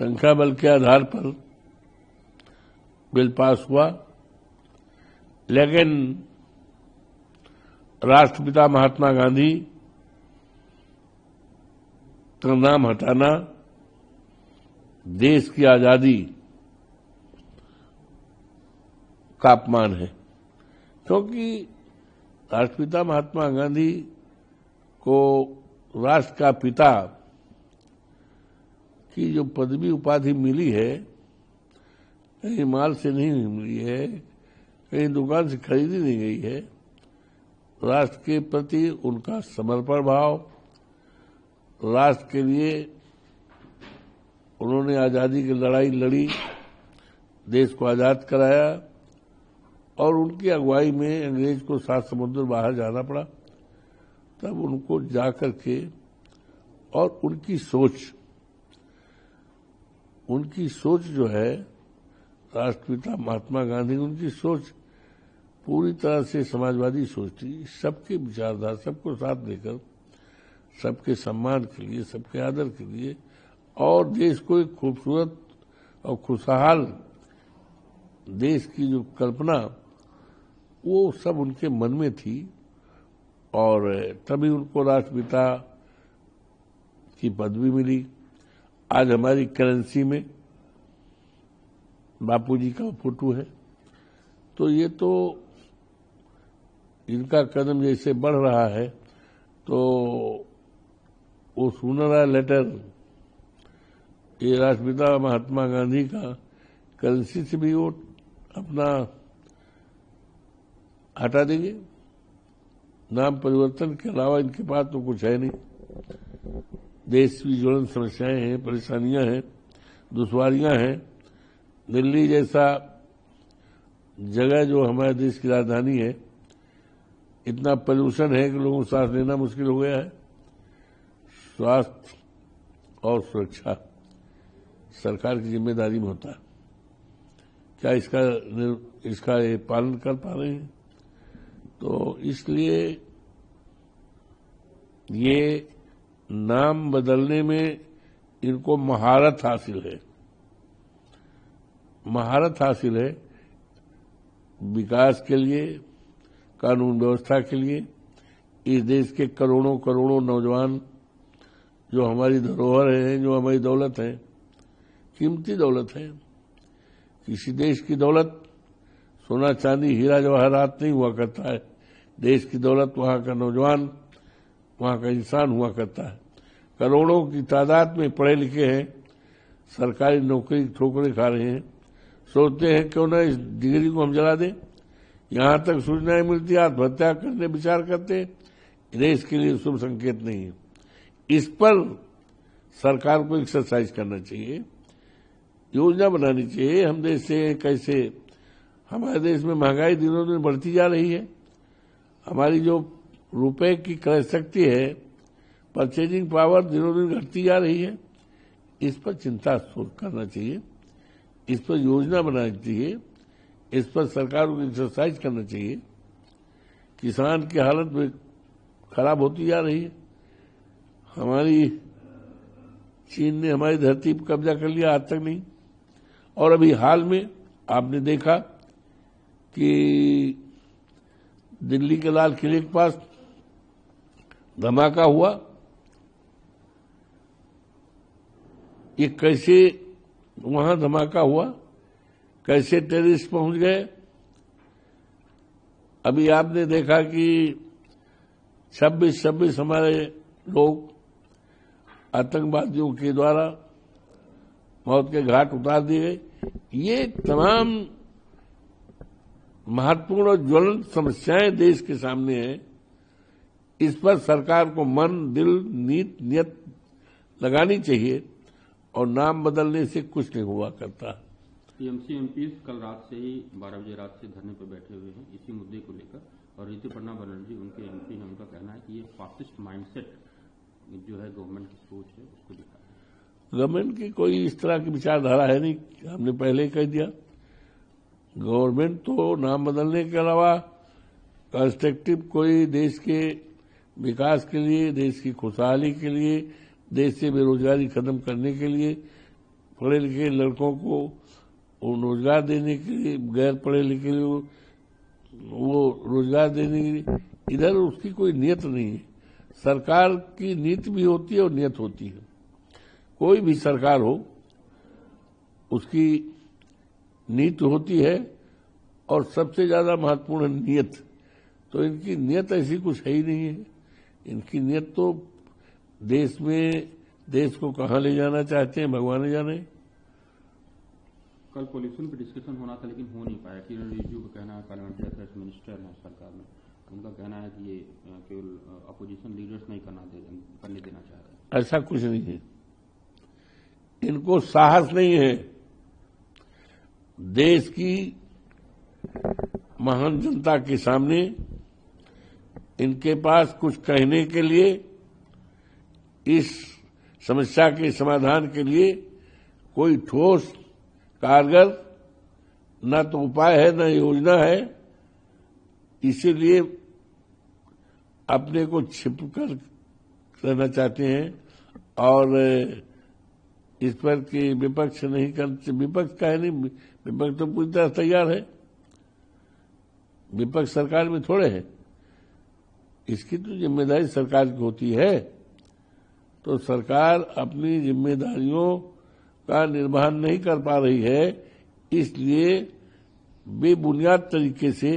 संख्या बल के आधार पर बिल पास हुआ, लेकिन राष्ट्रपिता महात्मा गांधी का नाम हटाना देश की आजादी का अपमान है, क्योंकि राष्ट्रपिता महात्मा गांधी को राष्ट्र का पिता की जो पदवी उपाधि मिली है, कहीं माल से नहीं मिली है, कहीं दुकान से खरीदी नहीं गई है। राष्ट्र के प्रति उनका समर्पण भाव, राष्ट्र के लिए उन्होंने आजादी की लड़ाई लड़ी, देश को आजाद कराया, और उनकी अगुवाई में अंग्रेज को 7 समुद्र बाहर जाना पड़ा। तब उनको जाकर के, और उनकी सोच जो है, राष्ट्रपिता महात्मा गांधी, उनकी सोच पूरी तरह से समाजवादी सोच थी। सबके विचारधारा, सबको साथ लेकर, सबके सम्मान के लिए, सबके आदर के लिए, और देश को एक खूबसूरत और खुशहाल देश की जो कल्पना, वो सब उनके मन में थी। और तभी उनको राष्ट्रपिता की पदवी मिली। आज हमारी करेंसी में बापूजी का फोटो है। तो ये तो इनका कदम जैसे बढ़ रहा है, तो वो सुनहरा लेटर ये राष्ट्रपिता महात्मा गांधी का करेंसी से भी वो अपना हटा देंगे। नाम परिवर्तन के अलावा इनके पास तो कुछ है नहीं। देश की ज्वलंत समस्याएं हैं, परेशानियां हैं, दुश्वारियां हैं। दिल्ली जैसा जगह जो हमारे देश की राजधानी है, इतना पोल्यूशन है कि लोगों को सांस लेना मुश्किल हो गया है। स्वास्थ्य और सुरक्षा सरकार की जिम्मेदारी में होता है। क्या इसका ये पालन कर पा रहे हैं? तो इसलिए ये नाम बदलने में इनको महारत हासिल है। विकास के लिए, कानून व्यवस्था के लिए, इस देश के करोड़ों नौजवान जो हमारी धरोहर है, जो हमारी दौलत है, कीमती दौलत है। किसी देश की दौलत सोना चांदी हीरा जवाहरात नहीं हुआ करता है। देश की दौलत वहां का नौजवान, वहां का इंसान हुआ करता है। करोड़ों की तादाद में पढ़े लिखे हैं, सरकारी नौकरी ठोकरें खा रहे हैं। सोचते हैं क्यों ना इस डिग्री को हम जला दें। यहां तक सूचनाएं मिलती है, आत्महत्या करने विचार करते हैं। देश के लिए शुभ संकेत नहीं है। इस पर सरकार को एक्सरसाइज करना चाहिए, योजना बनानी चाहिए। हम देश से कैसे, हमारे देश में महंगाई दिनों दिन बढ़ती जा रही है। हमारी जो रुपए की क्रय शक्ति है, परचेजिंग पावर दिनों दिन घटती जा रही है। इस पर चिंता करना चाहिए, इस पर योजना बनानी चाहिए, इस पर सरकार को एक्सरसाइज करना चाहिए। किसान की हालत में खराब होती जा रही है। हमारी चीन ने हमारी धरती पर कब्जा कर लिया, आज तक नहीं। और अभी हाल में आपने देखा कि दिल्ली के लाल किले के पास धमाका हुआ। ये कैसे वहां धमाका हुआ, कैसे टेररिस्ट पहुंच गए? अभी आपने देखा कि 26 हमारे लोग आतंकवादियों के द्वारा मौत के घाट उतार दिए गए। ये तमाम महत्वपूर्ण और ज्वलंत समस्याएं देश के सामने हैं। इस पर सरकार को मन, दिल, नीयत लगानी चाहिए, और नाम बदलने से कुछ नहीं हुआ करता। टीएमसी एमपी कल रात से ही 12 बजे रात से धरने पर बैठे हुए हैं इसी मुद्दे को लेकर, और ऋतुपर्णा बनर्जी उनके एमपी हैं। उनका कहना है कि ये फासिस्ट माइंडसेट जो है गवर्नमेंट की सोच है, उसको दिखा है। गवर्नमेंट की कोई इस तरह की विचारधारा है नहीं, हमने पहले ही कह दिया। गवर्नमेंट तो नाम बदलने के अलावा कंस्ट्रक्टिव कोई देश के विकास के लिए, देश की खुशहाली के लिए, देश से बेरोजगारी खत्म करने के लिए पढ़े लिखे लड़कों को रोजगार देने के लिए, गैर पढ़े लिखे वो रोजगार देने के लिए, इधर उसकी कोई नियत नहीं है। सरकार की नीति भी होती है और नियत होती है। कोई भी सरकार हो उसकी नीति होती है और सबसे ज्यादा महत्वपूर्ण है नियत। तो इनकी नियत ऐसी कुछ है ही नहीं है। इनकी नियत तो देश को कहां ले जाना चाहते हैं भगवान जाने। कल पॉल्यूशन पे डिस्कशन होना था लेकिन हो नहीं पाया। किरण रिजिजू का कहना है, पार्लियामेंट्री अफेयर्स मिनिस्टर है सरकार में, उनका कहना है कि ये केवल अपोजिशन लीडर्स नहीं करने देना चाह रहे। ऐसा कुछ नहीं है। इनको साहस नहीं है देश की महान जनता के सामने इनके पास कुछ कहने के लिए, इस समस्या के समाधान के लिए कोई ठोस कारगर न तो उपाय है न योजना है। इसीलिए अपने को छिपकर रहना चाहते हैं और इस पर कि विपक्ष नहीं करते। विपक्ष का है नहीं, विपक्ष तो पूरी तरह तैयार है। विपक्ष सरकार में थोड़े है। इसकी तो जिम्मेदारी सरकार की होती है। तो सरकार अपनी जिम्मेदारियों का निर्वहन नहीं कर पा रही है, इसलिए बेबुनियाद तरीके से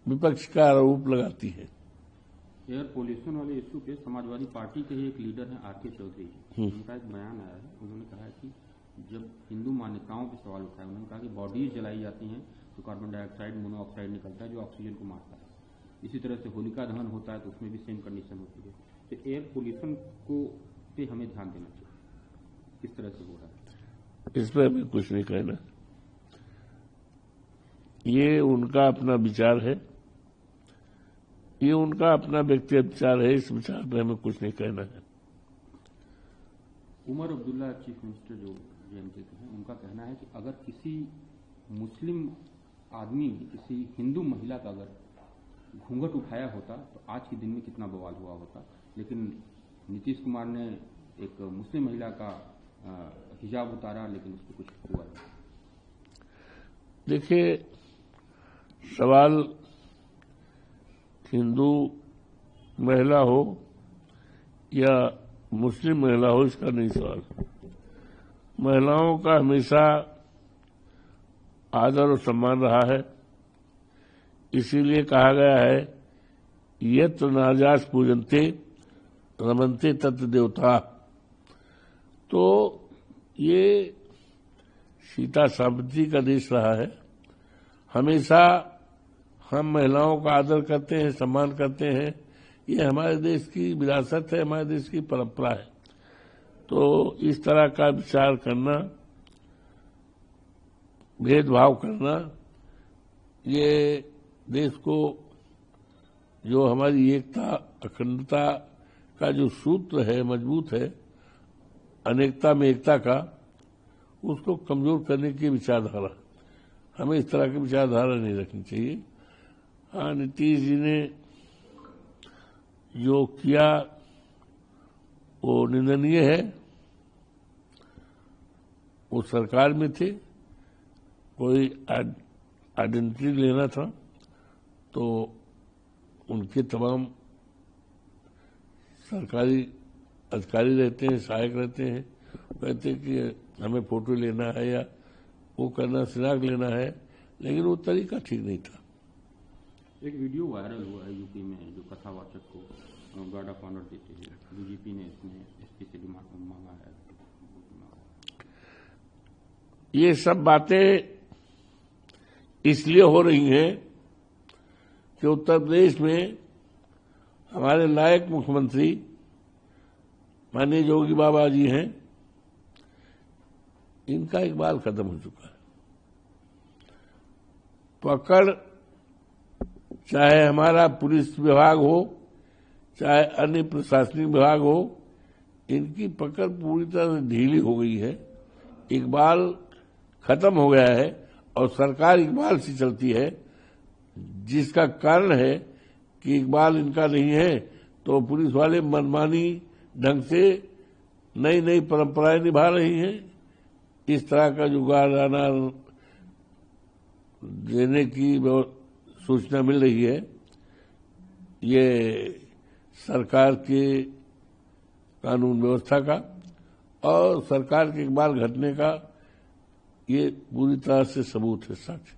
विपक्ष का आरोप लगाती है। एयर पोल्यूशन वाले इश्यू पे समाजवादी पार्टी के ही एक लीडर हैं आर के चौधरी, उनका एक बयान आया है। उन्होंने कहा है कि जब हिंदू मान्यताओं पे सवाल उठाया, उन्होंने कहा कि बॉडीज जलाई जाती हैं तो कार्बन डाइऑक्साइड, मोनोऑक्साइड निकलता है जो ऑक्सीजन को मारता है। इसी तरह से होलिका दहन होता है तो उसमें भी सेम कंडीशन होती है। तो एयर पोल्यूशन को पे हमें ध्यान देना चाहिए। किस तरह से हो रहा है इस पर हमें कुछ नहीं कहना। ये उनका अपना विचार है, ये उनका अपना व्यक्तिगत विचार है। इस विचार पर हमें कुछ नहीं कहना है। उमर अब्दुल्ला चीफ मिनिस्टर जो जेएमके के हैं, उनका कहना है कि अगर किसी मुस्लिम आदमी ने किसी हिंदू महिला का अगर घूंघट उठाया होता तो आज के दिन में कितना बवाल हुआ होता। लेकिन नीतीश कुमार ने एक मुस्लिम महिला का हिजाब उतारा लेकिन उसको कुछ हुआ नहीं। देखिए, सवाल हिंदू महिला हो या मुस्लिम महिला हो, इसका नहीं सवाल। महिलाओं का हमेशा आदर और सम्मान रहा है। इसीलिए कहा गया है यत्र नार्यास पूजन्ते रमन्ते तत्र देवता। तो ये सीता सावित्री का देश रहा है। हमेशा हम महिलाओं का आदर करते हैं, सम्मान करते हैं। ये हमारे देश की विरासत है, हमारे देश की परंपरा है। तो इस तरह का विचार करना, भेदभाव करना, ये देश को जो हमारी एकता अखंडता का जो सूत्र है, मजबूत है, अनेकता में एकता का, उसको कमजोर करने की विचारधारा। हमें इस तरह की विचारधारा नहीं रखनी चाहिए। हाँ, नीतीश जी ने जो किया वो निंदनीय है। वो सरकार में थे, कोई आइडेंटिटी लेना था तो उनके तमाम सरकारी अधिकारी रहते हैं, सहायक रहते हैं, कहते हैं कि हमें फोटो लेना है या वो करना, शिनाख्त लेना है, लेकिन वो तरीका ठीक नहीं था। एक वीडियो वायरल हुआ है यूपी में, जो कथावाचक को गार्ड ऑफ ऑनर देते हैं। बीजेपी ने इसमें एसपी से डिमांड मांगा है। ये सब बातें इसलिए हो रही हैं कि उत्तर प्रदेश में हमारे लायक मुख्यमंत्री माननीय योगी बाबा जी हैं, इनका इकबाल खत्म हो चुका है। पकड़, चाहे हमारा पुलिस विभाग हो, चाहे अन्य प्रशासनिक विभाग हो, इनकी पकड़ पूरी तरह से ढीली हो गई है। इकबाल खत्म हो गया है और सरकार इकबाल से चलती है, जिसका कारण है कि इकबाल इनका नहीं है तो पुलिस वाले मनमानी ढंग से नई नई परंपराएं निभा रही हैं। इस तरह का जुगाड़ाना देने की सूचना मिल रही है, ये सरकार की कानून व्यवस्था का और सरकार के इकबाल घटने का ये पूरी तरह से सबूत है, साक्ष्य।